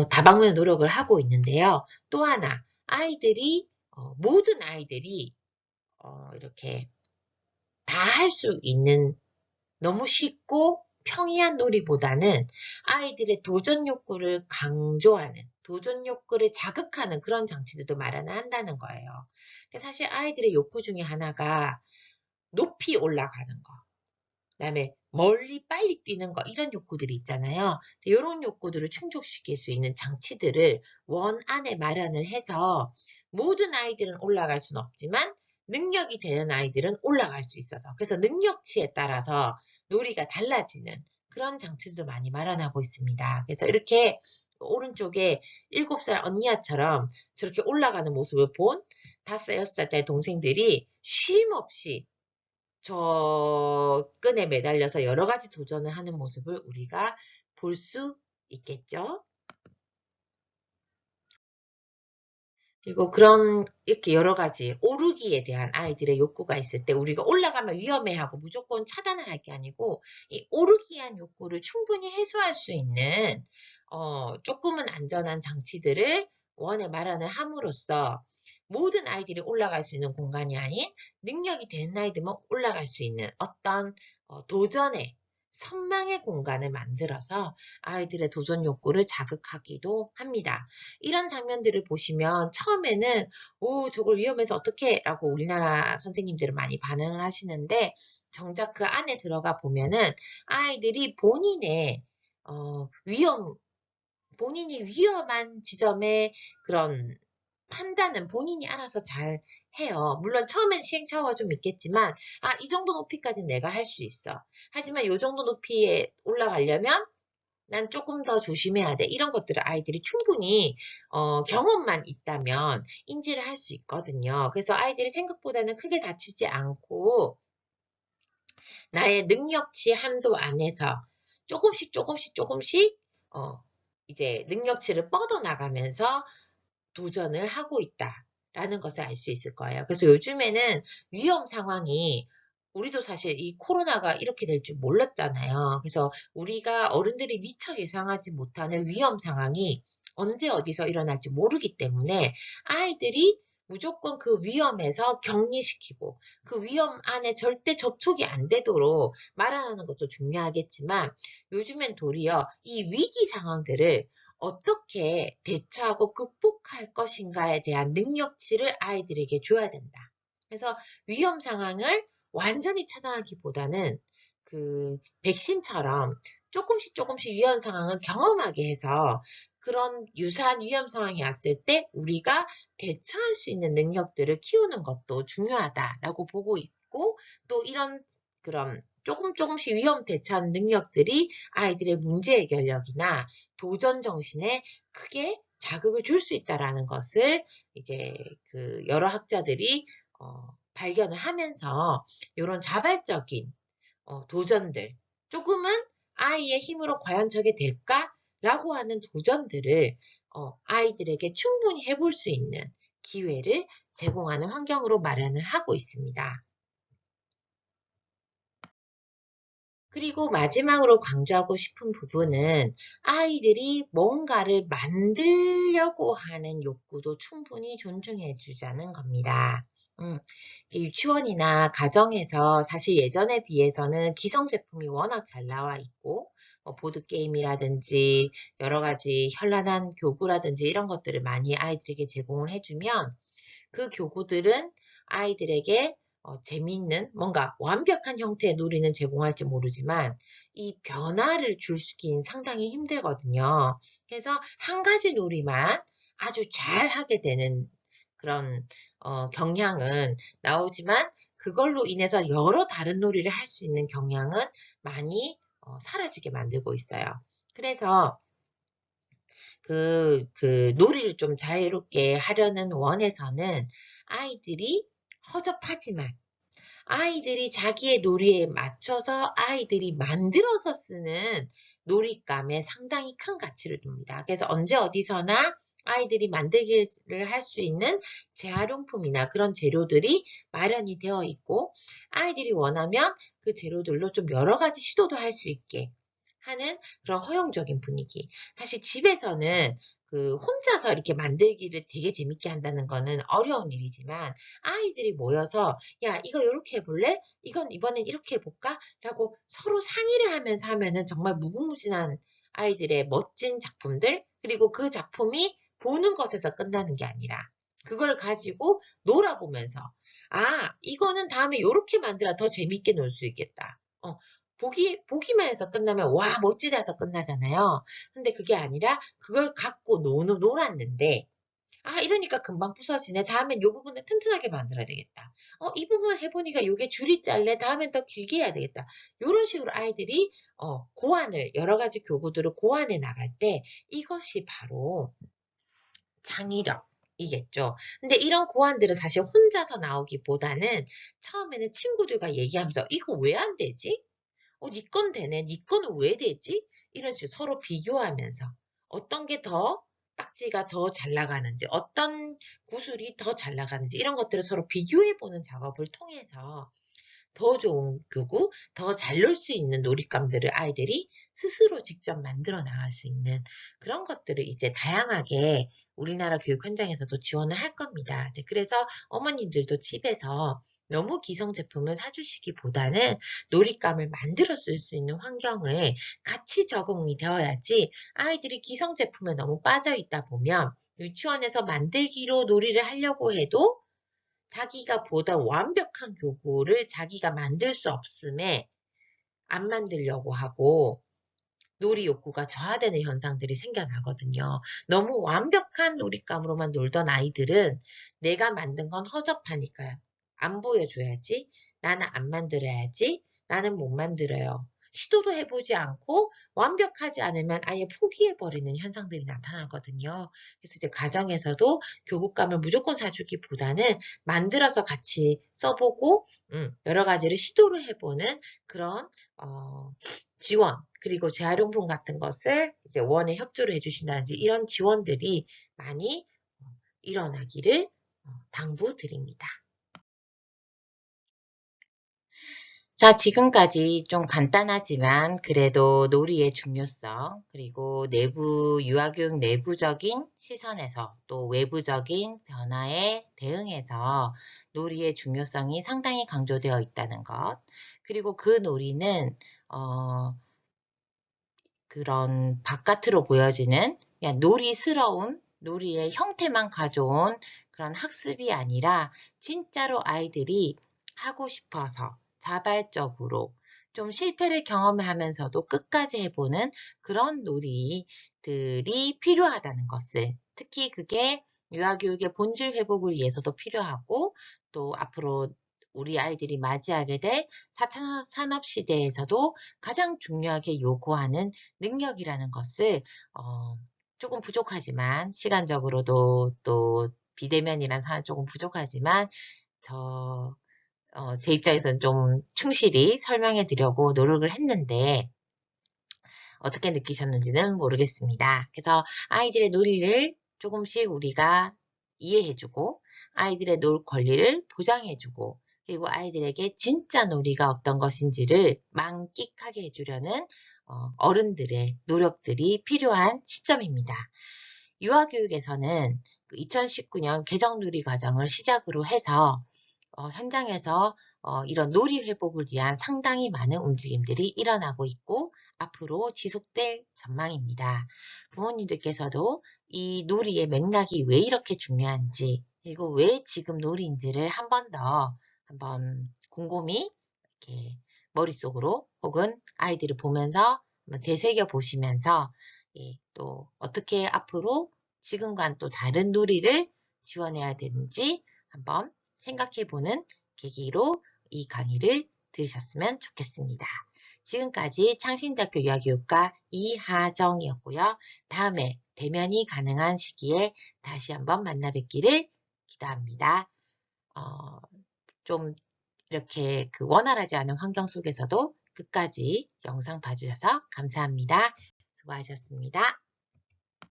다방면의 노력을 하고 있는데요. 또 하나, 모든 아이들이 이렇게 다 할 수 있는 너무 쉽고 평이한 놀이보다는 아이들의 도전 욕구를 강조하는, 도전 욕구를 자극하는 그런 장치들도 마련을 한다는 거예요. 사실 아이들의 욕구 중에 하나가 높이 올라가는 거, 그다음에 멀리 빨리 뛰는 거, 이런 욕구들이 있잖아요. 이런 욕구들을 충족시킬 수 있는 장치들을 원 안에 마련을 해서 모든 아이들은 올라갈 수는 없지만 능력이 되는 아이들은 올라갈 수 있어서, 그래서 능력치에 따라서 놀이가 달라지는 그런 장치도 많이 마련하고 있습니다. 그래서 이렇게 오른쪽에 7살 언니야처럼 저렇게 올라가는 모습을 본 5, 6살짜리 동생들이 쉼 없이 저 끈에 매달려서 여러 가지 도전을 하는 모습을 우리가 볼 수 있겠죠. 그리고 이렇게 여러 가지 오르기에 대한 아이들의 욕구가 있을 때 우리가 올라가면 위험해하고 무조건 차단을 할 게 아니고, 이 오르기에 한 욕구를 충분히 해소할 수 있는 조금은 안전한 장치들을 원에 마련을 함으로써 모든 아이들이 올라갈 수 있는 공간이 아닌 능력이 되는 아이들만 올라갈 수 있는 어떤 도전의 선망의 공간을 만들어서 아이들의 도전 욕구를 자극하기도 합니다. 이런 장면들을 보시면 처음에는 오, 저걸 위험해서 어떡해 라고 우리나라 선생님들은 많이 반응을 하시는데, 정작 그 안에 들어가 보면은 아이들이 본인이 위험한 지점의 그런 판단은 본인이 알아서 잘 해요. 물론 처음엔 시행착오가 좀 있겠지만, 이 정도 높이까지는 내가 할 수 있어. 하지만 이 정도 높이에 올라가려면 난 조금 더 조심해야 돼. 이런 것들을 아이들이 충분히 경험만 있다면 인지를 할 수 있거든요. 그래서 아이들이 생각보다는 크게 다치지 않고 나의 능력치 한도 안에서 조금씩 이제 능력치를 뻗어나가면서 도전을 하고 있다라는 것을 알 수 있을 거예요. 그래서 요즘에는 위험 상황이, 우리도 사실 이 코로나가 이렇게 될 줄 몰랐잖아요. 그래서 우리가 어른들이 미처 예상하지 못하는 위험 상황이 언제 어디서 일어날지 모르기 때문에 아이들이 무조건 그 위험에서 격리시키고 그 위험 안에 절대 접촉이 안 되도록 마련하는 것도 중요하겠지만, 요즘엔 도리어 이 위기 상황들을 어떻게 대처하고 극복할 것인가에 대한 능력치를 아이들에게 줘야 된다. 그래서 위험 상황을 완전히 차단하기보다는 그 백신처럼 조금씩 위험 상황을 경험하게 해서 그런 유사한 위험 상황이 왔을 때 우리가 대처할 수 있는 능력들을 키우는 것도 중요하다라고 보고 있고, 또 이런 그런 조금씩 위험 대처하는 능력들이 아이들의 문제 해결력이나 도전 정신에 크게 자극을 줄 수 있다라는 것을 이제 그 여러 학자들이 발견을 하면서 이런 자발적인 도전들, 조금은 아이의 힘으로 과연 저게 될까라고 하는 도전들을 아이들에게 충분히 해볼 수 있는 기회를 제공하는 환경으로 마련을 하고 있습니다. 그리고 마지막으로 강조하고 싶은 부분은 아이들이 뭔가를 만들려고 하는 욕구도 충분히 존중해 주자는 겁니다. 유치원이나 가정에서 사실 예전에 비해서는 기성제품이 워낙 잘 나와 있고, 보드게임이라든지 여러 가지 현란한 교구라든지 이런 것들을 많이 아이들에게 제공을 해주면 그 교구들은 아이들에게 재미있는 뭔가 완벽한 형태의 놀이는 제공할지 모르지만 이 변화를 주긴 상당히 힘들거든요. 그래서 한 가지 놀이만 아주 잘 하게 되는 그런 경향은 나오지만, 그걸로 인해서 여러 다른 놀이를 할 수 있는 경향은 많이 사라지게 만들고 있어요. 그래서 그 놀이를 좀 자유롭게 하려는 원에서는 아이들이 허접하지만 아이들이 자기의 놀이에 맞춰서 아이들이 만들어서 쓰는 놀잇감에 상당히 큰 가치를 둡니다. 그래서 언제 어디서나 아이들이 만들기를 할 수 있는 재활용품이나 그런 재료들이 마련이 되어 있고, 아이들이 원하면 그 재료들로 좀 여러 가지 시도도 할 수 있게 하는 그런 허용적인 분위기. 사실 집에서는 그 혼자서 이렇게 만들기를 되게 재밌게 한다는 거는 어려운 일이지만 아이들이 모여서 야 이거 이렇게 해볼래? 이건 이번엔 이렇게 해볼까? 라고 서로 상의를 하면서 하면은 정말 무궁무진한 아이들의 멋진 작품들 그리고 그 작품이 보는 것에서 끝나는 게 아니라 그걸 가지고 놀아보면서 아 이거는 다음에 이렇게 만들어 더 재밌게 놀 수 있겠다. 보기만 해서 끝나면 와 멋지다 해서 끝나잖아요. 근데 그게 아니라 그걸 갖고 놀았는데 아 이러니까 금방 부서지네. 다음엔 요 부분을 튼튼하게 만들어야 되겠다. 이 부분 해보니까 요게 줄이 짧네. 다음엔 더 길게 해야 되겠다. 요런 식으로 아이들이 고안을 여러 가지 교구들을 고안해 나갈 때 이것이 바로 창의력이겠죠. 근데 이런 고안들은 사실 혼자서 나오기보다는 처음에는 친구들과 얘기하면서 이거 왜 안 되지? 니 건 되네. 니 거는 왜 되지? 이런 식으로 서로 비교하면서 어떤 게 더 딱지가 더 잘 나가는지, 어떤 구슬이 더 잘 나가는지 이런 것들을 서로 비교해보는 작업을 통해서 더 좋은 교구, 더 잘 놀 수 있는 놀잇감들을 아이들이 스스로 직접 만들어 나갈 수 있는 그런 것들을 이제 다양하게 우리나라 교육 현장에서도 지원을 할 겁니다. 네, 그래서 어머님들도 집에서 너무 기성 제품을 사주시기보다는 놀잇감을 만들어 쓸 수 있는 환경을 같이 적응이 되어야지 아이들이 기성 제품에 너무 빠져 있다 보면 유치원에서 만들기로 놀이를 하려고 해도 자기가 보던 완벽한 교구를 자기가 만들 수 없음에 안 만들려고 하고 놀이 욕구가 저하되는 현상들이 생겨나거든요. 너무 완벽한 놀잇감으로만 놀던 아이들은 내가 만든 건 허접하니까요. 안 보여줘야지. 나는 안 만들어야지. 나는 못 만들어요. 시도도 해보지 않고 완벽하지 않으면 아예 포기해버리는 현상들이 나타나거든요. 그래서 이제 가정에서도 교육감을 무조건 사주기보다는 만들어서 같이 써보고 여러 가지를 시도를 해보는 그런 지원 그리고 재활용품 같은 것을 이제 원에 협조를 해주신다든지 이런 지원들이 많이 일어나기를 당부드립니다. 자, 지금까지 좀 간단하지만 그래도 놀이의 중요성, 그리고 유아교육 내부적인 시선에서 또 외부적인 변화에 대응해서 놀이의 중요성이 상당히 강조되어 있다는 것, 그리고 그 놀이는, 그런 바깥으로 보여지는 그냥 놀이스러운 놀이의 형태만 가져온 그런 학습이 아니라 진짜로 아이들이 하고 싶어서 자발적으로 좀 실패를 경험하면서도 끝까지 해보는 그런 놀이들이 필요하다는 것을 특히 그게 유아교육의 본질 회복을 위해서도 필요하고 또 앞으로 우리 아이들이 맞이하게 될 4차 산업시대에서도 가장 중요하게 요구하는 능력이라는 것을 조금 부족하지만 시간적으로도 또 비대면이란 상황 조금 부족하지만 제 입장에서는 좀 충실히 설명해 드리려고 노력을 했는데 어떻게 느끼셨는지는 모르겠습니다. 그래서 아이들의 놀이를 조금씩 우리가 이해해주고 아이들의 놀 권리를 보장해주고 그리고 아이들에게 진짜 놀이가 어떤 것인지를 만끽하게 해주려는 어른들의 노력들이 필요한 시점입니다. 유아교육에서는 2019년 개정놀이 과정을 시작으로 해서 현장에서 이런 놀이 회복을 위한 상당히 많은 움직임들이 일어나고 있고 앞으로 지속될 전망입니다. 부모님들께서도 이 놀이의 맥락이 왜 이렇게 중요한지 그리고 왜 지금 놀이인지를 한번 곰곰이 이렇게 머릿속으로 혹은 아이들을 보면서 한번 되새겨 보시면서 또 어떻게 앞으로 지금과는 또 다른 놀이를 지원해야 되는지 한번 생각해보는 계기로 이 강의를 들으셨으면 좋겠습니다. 지금까지 창신대학교 유아교육과 이하정이었고요. 다음에 대면이 가능한 시기에 다시 한번 만나 뵙기를 기대합니다. 좀 이렇게 원활하지 않은 환경 속에서도 끝까지 영상 봐주셔서 감사합니다. 수고하셨습니다.